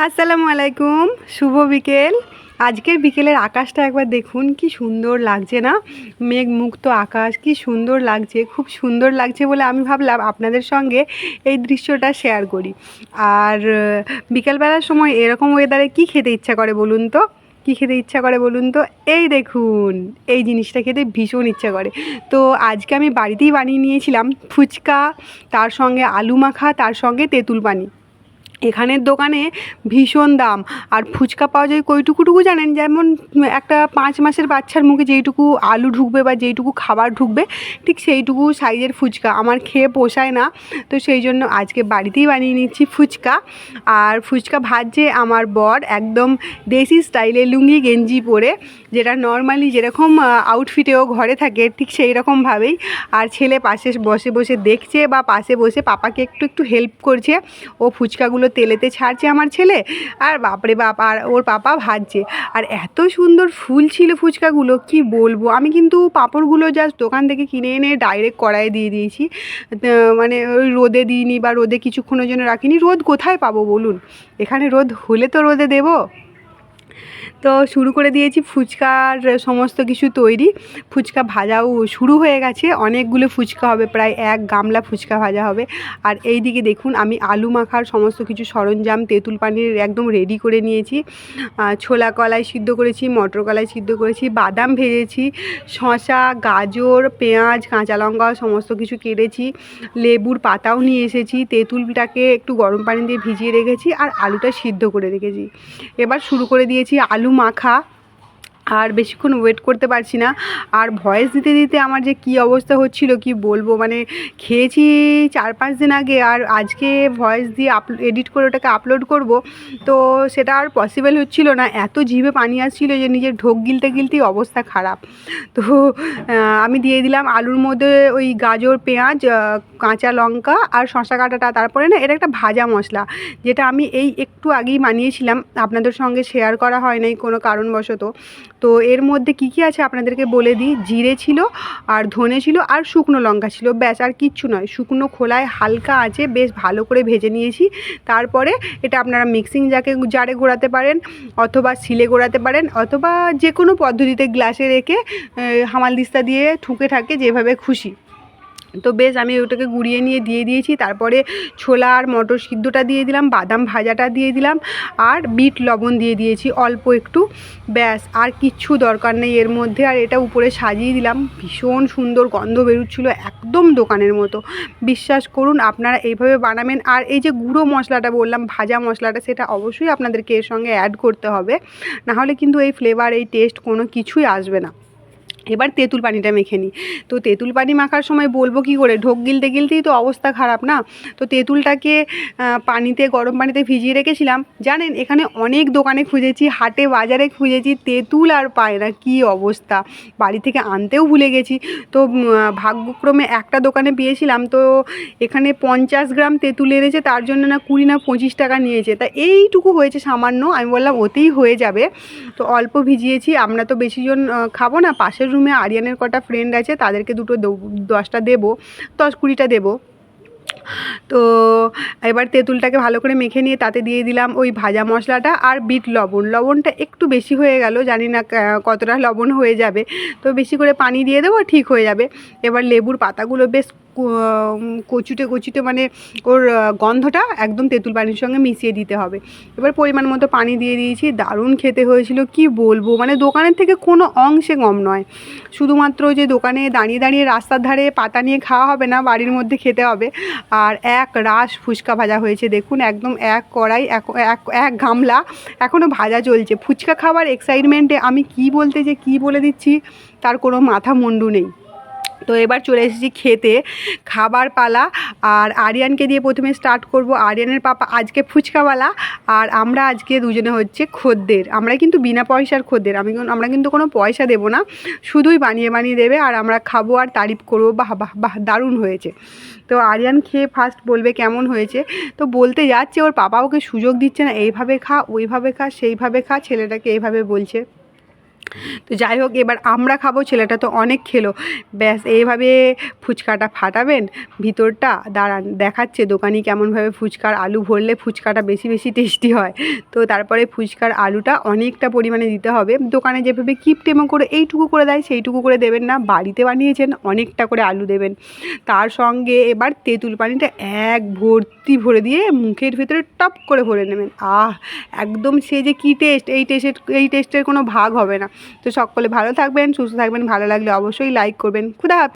আসসালামু আলাইকুম, শুভ বিকেল। আজকের বিকেলের আকাশটা একবার দেখুন, কি সুন্দর লাগছে না? মেঘমুক্ত আকাশ, কি সুন্দর লাগছে। খুব সুন্দর লাগছে বলে আমি ভাবলাম আপনাদের সঙ্গে এই দৃশ্যটা শেয়ার করি। আর বিকেলবেলার সময় এরকম ওয়েদারে কী খেতে ইচ্ছা করে বলুন তো? কী খেতে ইচ্ছা করে বলুন তো? এই দেখুন, এই জিনিসটা খেতে ভীষণ ইচ্ছা করে। তো আজকে আমি বাড়িতেই বানিয়ে নিয়েছিলাম ফুচকা, তার সঙ্গে আলু মাখা, তার সঙ্গে তেঁতুল পানি। এখানের দোকানে ভীষণ দাম। আর ফুচকা পাওয়া যায় কইটুকুটুকু জানেন, যেমন একটা 5 মাসের বাচ্চার মুখে যেইটুকু আলু ঢুকবে বা যেইটুকু খাবার ঢুকবে, ঠিক সেইটুকু সাইজের ফুচকা। আমার খেয়ে পোষায় না, তো সেই জন্য আজকে বাড়িতেই বানিয়ে নিচ্ছি ফুচকা। আর ফুচকা ভাজছে আমার বর, একদম দেশি স্টাইলে লুঙ্গি গেঞ্জি পরে, যেটা নর্মালি যেরকম আউটফিটেও ঘরে থাকে ঠিক সেই রকমভাবেই। আর ছেলে পাশে বসে বসে দেখছে বা পাশে বসে পাপাকে একটু একটু হেল্প করছে। ও ফুচকাগুলো তেলেতে ছাড়ছে আমার ছেলে, আর বাপরে বাপ, আর ওর পাপা ভাজছে। আর এত সুন্দর ফুল ছিল ফুচকাগুলো, কি বলবো। আমি কিন্তু পাঁপড়গুলো জাস্ট দোকান থেকে কিনে এনে ডাইরেক্ট কড়াইয়ে দিয়ে দিয়েছি। মানে ওই রোদে দিইনি বা রোদে কিছুক্ষণের জন্য রাখিনি। রোদ কোথায় পাবো বলুন? এখানে রোদ হলে তো রোদে দেবো। তো শুরু করে দিয়েছি ফুচকার সমস্ত কিছু তৈরি। ফুচকা ভাজাও শুরু হয়ে গেছে। অনেকগুলো ফুচকা হবে, প্রায় 1 গামলা ফুচকা ভাজা হবে। আর এই দিকে দেখুন, আমি আলু মাখার সমস্ত কিছু সরঞ্জাম, তেঁতুল পানির একদম রেডি করে নিয়েছি। ছোলা কলাই সিদ্ধ করেছি, মটর কলাই সিদ্ধ করেছি, বাদাম ভেজেছি, শসা, গাজর, পেঁয়াজ, কাঁচা লঙ্কা সমস্ত কিছু কেটেছি, লেবুর পাতাও নিয়ে এসেছি, তেঁতুলটাকে একটু গরম পানি দিয়ে ভিজিয়ে রেখেছি, আর আলুটা সিদ্ধ করে রেখেছি। এবার শুরু করে দিয়েছি আলু মাখা। আর বেশিক্ষণ ওয়েট করতে পারছি না। আর ভয়েস দিতে দিতে আমার যে কী অবস্থা হচ্ছিল কি বলবো। মানে খেয়েছি 4-5 দিন আগে, আর আজকে ভয়েস দিয়ে এডিট করে ওটাকে আপলোড করব, তো সেটা আর পসিবল হচ্ছিল না। এত জিভে পানি আসছিল যে নিজের ঢোক গিলতে গিলতেই অবস্থা খারাপ। তো আমি দিয়ে দিলাম আলুর মধ্যে ওই গাজর, পেঁয়াজ, কাঁচা লঙ্কা আর শসা কাটাটা। তারপরে না, এটা একটা ভাজা মশলা, যেটা আমি এই একটু আগেই বানিয়েছিলাম, আপনাদের সঙ্গে শেয়ার করা হয় নাই কোনো কারণবশত। তো এর মধ্যে কী কী আছে আপনাদেরকে বলে দিই। জিরে ছিল, আর ধনে ছিল, আর শুকনো লঙ্কা ছিল, ব্যাস, আর কিচ্ছু নয়। শুকনো খোলায় হালকা আঁচে বেশ ভালো করে ভেজে নিয়েছি। তারপরে এটা আপনারা মিক্সিং জারে ঘোরাতে পারেন, অথবা শিলে ঘোরাতে পারেন, অথবা যে কোনো পদ্ধতিতে গ্লাসে রেখে হামালদিস্তা দিয়ে ঠুকে ঠাকে যেভাবে খুশি। তো বেশ, আমি ওটাকে গুঁড়িয়ে নিয়ে দিয়ে দিয়েছি। তারপরে ছোলা আর মটর সিদ্ধটা দিয়ে দিলাম, বাদাম ভাজাটা দিয়ে দিলাম, আর বিট লবণ দিয়ে দিয়েছি অল্প একটু। ব্যাস, আর কিচ্ছু দরকার নেই এর মধ্যে। আর এটা উপরে সাজিয়ে দিলাম। ভীষণ সুন্দর গন্ধ বেরোচ্ছিলো, একদম দোকানের মতো। বিশ্বাস করুন, আপনারা এইভাবে বানাবেন। আর এই যে গুঁড়ো মশলাটা বললাম, ভাজা মশলাটা, সেটা অবশ্যই আপনাদেরকে এর সঙ্গে অ্যাড করতে হবে, নাহলে কিন্তু এই ফ্লেভার, এই টেস্ট কোনো কিছুই আসবে না। এবার তেঁতুল পানিটা মেখে নিই। তো তেঁতুল পানি মাখার সময় বলবো কী করে, ঢোক গিলতে গিলতেই তো অবস্থা খারাপ না? তো তেঁতুলটাকে গরম পানিতে ভিজিয়ে রেখেছিলাম। জানেন, এখানে অনেক দোকানে খুঁজেছি, হাটে বাজারে খুঁজেছি, তেঁতুল আর পাই না। কী অবস্থা, বাড়ি থেকে আনতেও ভুলে গেছি। তো ভাগ্যক্রমে একটা দোকানে পেয়েছিলাম। তো এখানে 50 গ্রাম তেঁতুল এনেছে, তার জন্য না 20 না 25 টাকা নিয়েছে। তা এইটুকু হয়েছে সামান্য, আমি বললাম ওতেই হয়ে যাবে। তো অল্প ভিজিয়েছি, আমরা তো বেশিজন খাবো না। পাশের রুমে আরিয়ানের কটা ফ্রেন্ড আছে, তাদেরকে 10টা দেবো, 10-20টা দেবো। তো এবার তেঁতুলটাকে ভালো করে মেখে নিয়ে তাতে দিয়ে দিলাম ওই ভাজা মশলাটা আর বিট লবণ। লবণটা একটু বেশি হয়ে গেল, জানি না কতটা লবণ হয়ে যাবে। তো বেশি করে পানি দিয়ে দেবো, ঠিক হয়ে যাবে। এবার লেবুর পাতাগুলো বেশ কচুটে কচুটে, মানে ওর গন্ধটা একদম তেঁতুল পানির সঙ্গে মিশিয়ে দিতে হবে। এবার পরিমাণ মতো পানি দিয়ে দিয়েছি। দারুণ খেতে হয়েছিল, কি বলবো। মানে দোকানের থেকে কোনো অংশে কম নয়। শুধুমাত্র যে দোকানে দাঁড়িয়ে দাঁড়িয়ে রাস্তার ধারে পাতা নিয়ে খাওয়া হবে না, বাড়ির মধ্যে খেতে হবে। আর এক রাশ ফুচকা ভাজা হয়েছে দেখুন, একদম এক কড়াই, এক গামলা এখনও ভাজা চলছে। ফুচকা খাবার এক্সাইটমেন্টে আমি কী বলতে যে কী বলে দিচ্ছি, তার কোনো মাথা মুন্ডু নেই। তো এবার চলে এসেছি খেতে, খাবার পালা। আর আরিয়ানকে দিয়ে প্রথমে স্টার্ট করব। আরিয়ানের পাপা আজকে ফুচকাওয়ালা, আর আমরা আজকে দুজনে হচ্ছে খদ্দের। আমরা কিন্তু বিনা পয়সার খদ্দের, আমরা কিন্তু কোনো পয়সা দেবো না, শুধুই বানিয়ে বানিয়ে দেবে, আর আমরা খাবো আর তারিফ করবো, বাহ বাহ বাহ দারুণ হয়েছে। তো আরিয়ান খেয়ে ফার্স্ট বলবে কেমন হয়েছে। তো বলতে যাচ্ছে, ওর পাপা ওকে সুযোগ দিচ্ছে না, এইভাবে খা, ওইভাবে খা, সেইভাবে খা, ছেলেটাকে এইভাবে বলছে। তো যাই হোক, এবার আমরা খাবো, ছেলেটা তো অনেক খেলো। ব্যাস এইভাবে ফুচকাটা ফাটাবেন ভিতরটা। দাঁড়ান দেখাচ্ছে দোকানি কেমনভাবে ফুচকার আলু ভরলে ফুচকাটা বেশি বেশি টেস্টি হয়। তো তারপরে ফুচকার আলুটা অনেকটা পরিমাণে দিতে হবে। দোকানে যেভাবে কিপটেমো করে এইটুকু করে দেয় সেইটুকু করে দেবেন না, বাড়িতে বানিয়েছেন অনেকটা করে আলু দেবেন। তার সঙ্গে এবার তেঁতুল পানিটা এক ভর্তি ভরে দিয়ে মুখের ভেতরে টপ করে ভরে নেবেন। একদম সে যে কী টেস্ট, এই টেস্টের কোনো ভাগ হবে না। তো সকলে ভালো থাকবেন, সুস্থ থাকবেন। ভালো লাগলে অবশ্যই লাইক করবেন। খুদা হাফেজ।